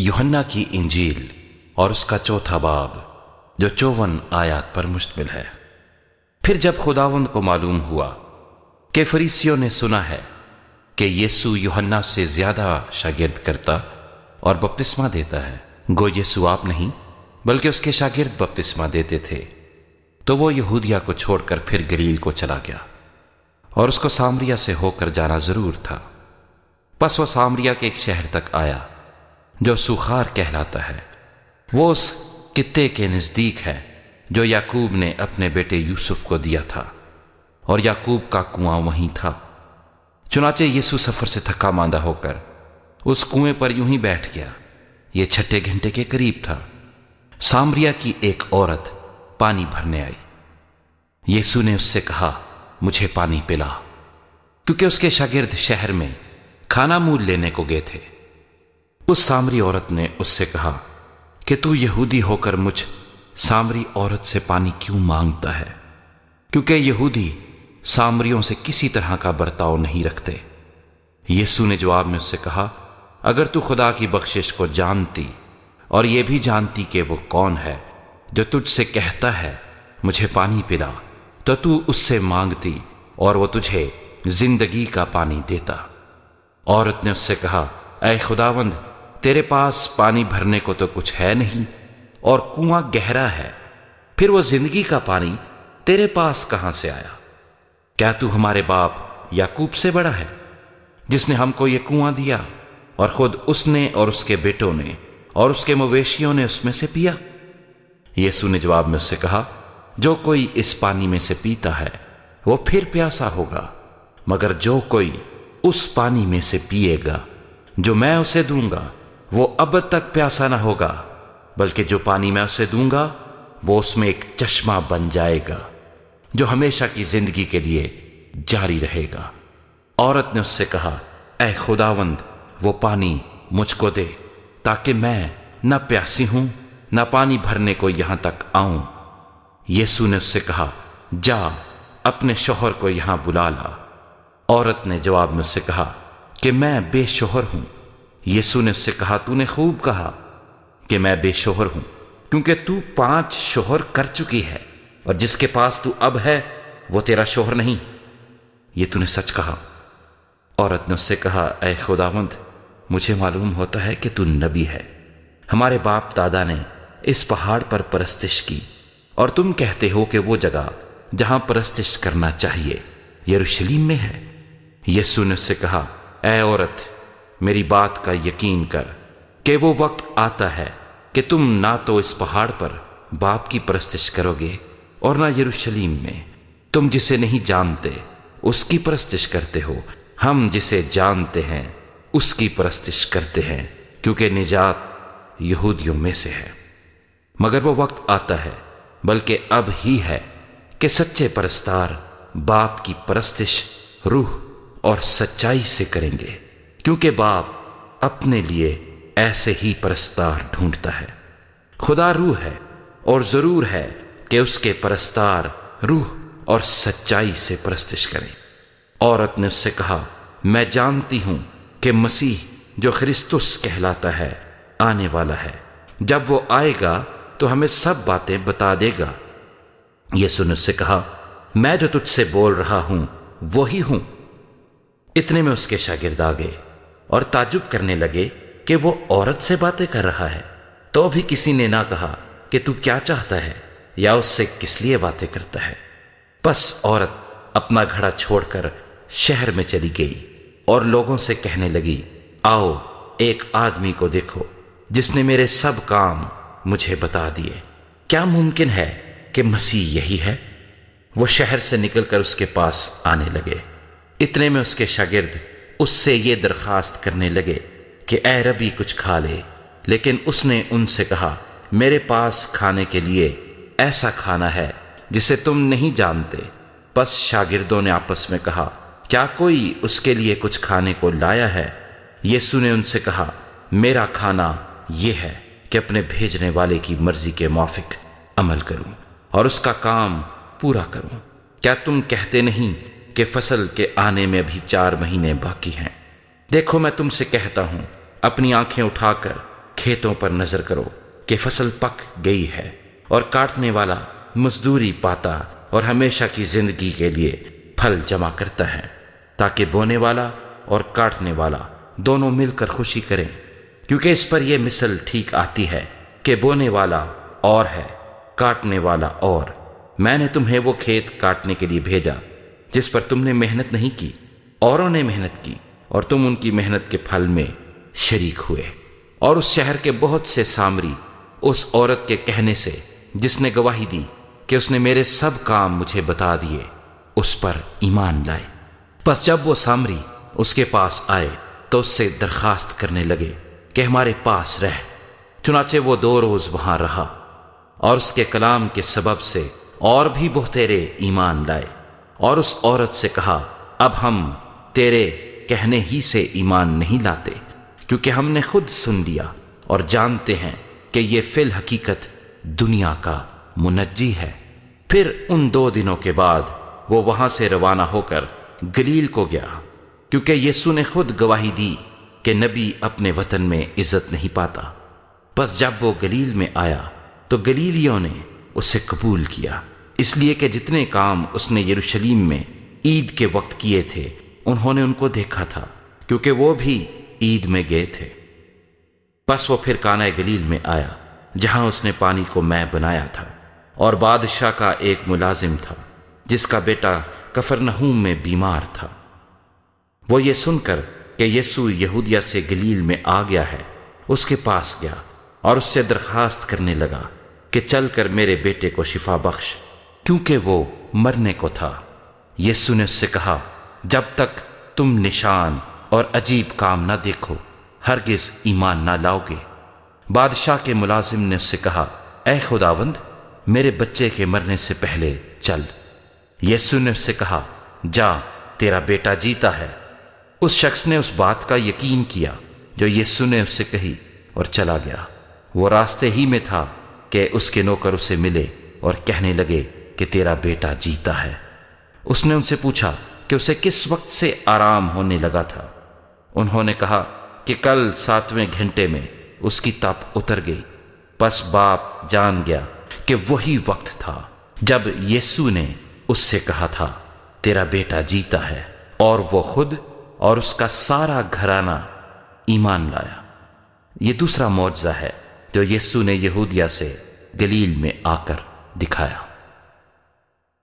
यूहन्ना की इंजील और उसका चौथा बाब जो 54 आयत पर मुश्तमिल है। फिर जब खुदावंद को मालूम हुआ कि फरीसियों ने सुना है कि यीशु यूहन्ना से ज्यादा शागिर्द करता और बपतिस्मा देता है, गो यीशु आप नहीं बल्कि उसके शागिर्द बपतिस्मा देते थे, तो वो यहूदिया को छोड़कर फिर गलील को चला गया और उसको सामरिया से होकर जाना जरूर था। बस वो सामरिया के एक शहर तक आया जो सुखार कहलाता है। वो उस कित्ते के नजदीक है जो याकूब ने अपने बेटे यूसुफ को दिया था, और याकूब का कुआं वहीं था। चुनाचे यीशु सफर से थका मांदा होकर उस कुएं पर यूं ही बैठ गया। ये 6 घंटे के करीब था। सामरिया की एक औरत पानी भरने आई। यीशु ने उससे कहा, मुझे पानी पिला, क्योंकि उसके शागिर्द शहर में खाना मूल लेने को गए थे। उस सामरी औरत ने उससे कहा कि तू यहूदी होकर मुझ सामरी औरत से पानी क्यों मांगता है, क्योंकि यहूदी सामरियों से किसी तरह का बर्ताव नहीं रखते। यीशु ने जवाब में उससे कहा, अगर तू खुदा की बख्शिश को जानती और ये भी जानती कि वो कौन है जो तुझसे कहता है मुझे पानी पिला, तो तू उससे मांगती और वो तुझे जिंदगी का पानी देता। औरत ने उससे कहा, ऐ खुदावंद, तेरे पास पानी भरने को तो कुछ है नहीं और कुआं गहरा है, फिर वो जिंदगी का पानी तेरे पास कहां से आया? क्या तू हमारे बाप याकूब से बड़ा है, जिसने हमको ये कुआं दिया और खुद उसने और उसके बेटों ने और उसके मवेशियों ने उसमें से पिया? यीशु ने जवाब में उससे कहा, जो कोई इस पानी में से पीता है वो फिर प्यासा होगा, मगर जो कोई उस पानी में से पिएगा जो मैं उसे दूंगा वो अब तक प्यासा ना होगा, बल्कि जो पानी मैं उसे दूंगा वो उसमें एक चश्मा बन जाएगा जो हमेशा की जिंदगी के लिए जारी रहेगा। औरत ने उससे कहा, ऐ खुदावंद, वो पानी मुझको दे, ताकि मैं न प्यासी हूं न पानी भरने को यहां तक आऊं। यीशु ने उससे कहा, जा अपने शौहर को यहां बुला ला। औरत ने जवाब में उससे कहा कि मैं बेशोहर हूं। यीशु ने उससे कहा, तूने खूब कहा कि मैं बेशोहर हूं, क्योंकि तू 5 शोहर कर चुकी है और जिसके पास तू अब है वो तेरा शोहर नहीं। ये तूने सच कहा। औरत ने उससे कहा, ऐ खुदावंद, मुझे मालूम होता है कि तू नबी है। हमारे बाप दादा ने इस पहाड़ पर परस्तिश की और तुम कहते हो कि वो जगह जहां परस्तिश करना चाहिए यरूशलेम में है। यीशु ने उससे कहा, ऐ औरत, मेरी बात का यकीन कर कि वो वक्त आता है कि तुम ना तो इस पहाड़ पर बाप की परस्तिश करोगे और ना यरूशलेम में। तुम जिसे नहीं जानते उसकी परस्तिश करते हो, हम जिसे जानते हैं उसकी परस्तिश करते हैं, क्योंकि निजात यहूदियों में से है। मगर वो वक्त आता है, बल्कि अब ही है, कि सच्चे परस्तार बाप की परस्तिश रूह और सच्चाई से करेंगे, क्योंकि बाप अपने लिए ऐसे ही परस्तार ढूंढता है। खुदा रूह है और जरूर है कि उसके परस्तार रूह और सच्चाई से परस्तिश करें। औरत ने उससे कहा, मैं जानती हूं कि मसीह जो ख्रिस्तुस कहलाता है आने वाला है। जब वो आएगा तो हमें सब बातें बता देगा। यीशु ने उससे कहा, मैं जो तुझसे बोल रहा हूं वही हूं। इतने में उसके शागिर्द आ गए और ताजुब करने लगे कि वो औरत से बातें कर रहा है। तो भी किसी ने ना कहा कि तू क्या चाहता है या उससे किस लिए बातें करता है। बस औरत अपना घड़ा छोड़कर शहर में चली गई और लोगों से कहने लगी, आओ एक आदमी को देखो जिसने मेरे सब काम मुझे बता दिए। क्या मुमकिन है कि मसीह यही है? वो शहर से निकलकर उसके पास आने लगे। इतने में उसके शागिर्द उससे ये दरखास्त करने लगे कि ऐ रबी, कुछ खा ले। लेकिन उसने उनसे कहा, मेरे पास खाने के लिए ऐसा खाना है जिसे तुम नहीं जानते। बस शागिर्दों ने आपस में कहा, क्या कोई उसके लिए कुछ खाने को लाया है? यीशु ने उनसे कहा, मेरा खाना ये है कि अपने भेजने वाले की मर्जी के मुआफिक अमल करूं और उसका काम पूरा करूं। क्या तुम कहते नहीं कि फसल के आने में अभी 4 महीने बाकी हैं? देखो, मैं तुमसे कहता हूं, अपनी आंखें उठाकर کھیتوں پر نظر کرو کہ فصل پک گئی ہے اور کاٹنے والا مزدوری پاتا اور ہمیشہ کی زندگی کے لیے پھل جمع کرتا ہے، تاکہ بونے والا اور کاٹنے والا دونوں مل کر خوشی کریں، کیونکہ اس پر یہ مثل ٹھیک آتی ہے کہ بونے والا اور ہے، کاٹنے والا اور۔ میں نے تمہیں وہ کھیت کاٹنے کے لیے بھیجا جس پر تم نے محنت نہیں کی، اوروں نے محنت کی اور تم ان کی محنت کے پھل میں شریک ہوئے۔ اور اس شہر کے بہت سے سامری اس عورت کے کہنے سے جس نے گواہی دی کہ اس نے میرے سب کام مجھے بتا دیے، اس پر ایمان لائے۔ پس جب وہ سامری اس کے پاس آئے تو اس سے درخواست کرنے لگے کہ ہمارے پاس رہ۔ چنانچہ وہ 2 روز وہاں رہا، اور اس کے کلام کے سبب سے اور بھی بہتیرے ایمان لائے، اور اس عورت سے کہا، اب ہم تیرے کہنے ہی سے ایمان نہیں لاتے، کیونکہ ہم نے خود سن لیا اور جانتے ہیں کہ یہ فی الحقیقت دنیا کا منجی ہے۔ پھر ان 2 دنوں کے بعد وہ وہاں سے روانہ ہو کر گلیل کو گیا، کیونکہ یسوع نے خود گواہی دی کہ نبی اپنے وطن میں عزت نہیں پاتا۔ پس جب وہ گلیل میں آیا تو گلیلیوں نے اسے قبول کیا، اس لیے کہ جتنے کام اس نے یروشلیم میں عید کے وقت کیے تھے انہوں نے ان کو دیکھا تھا، کیونکہ وہ بھی عید میں گئے تھے۔ پس وہ پھر کانہ گلیل میں آیا جہاں اس نے پانی کو مے بنایا تھا، اور بادشاہ کا ایک ملازم تھا جس کا بیٹا کفرنہوم میں بیمار تھا۔ وہ یہ سن کر کہ یسوع یہودیہ سے گلیل میں آ گیا ہے اس کے پاس گیا اور اس سے درخواست کرنے لگا کہ چل کر میرے بیٹے کو شفا بخش، کیونکہ وہ مرنے کو تھا۔ یسوع نے اس سے کہا، جب تک تم نشان اور عجیب کام نہ دیکھو ہرگز ایمان نہ لاؤ گے۔ بادشاہ کے ملازم نے اس سے کہا، اے خداوند، میرے بچے کے مرنے سے پہلے چل۔ یسوع نے اس سے کہا، جا، تیرا بیٹا جیتا ہے۔ اس شخص نے اس بات کا یقین کیا جو یسوع نے اس سے کہی اور چلا گیا۔ وہ راستے ہی میں تھا کہ اس کے نوکر اسے ملے اور کہنے لگے کہ تیرا بیٹا جیتا ہے۔ اس نے ان سے پوچھا کہ اسے کس وقت سے آرام ہونے لگا تھا۔ انہوں نے کہا کہ کل 7ویں گھنٹے میں اس کی تپ اتر گئی۔ پس باپ جان گیا کہ وہی وقت تھا جب یسوع نے اس سے کہا تھا، تیرا بیٹا جیتا ہے، اور وہ خود اور اس کا سارا گھرانہ ایمان لایا۔ یہ دوسرا معجزہ ہے جو یسوع نے یہودیہ سے گلیل میں آ کر دکھایا۔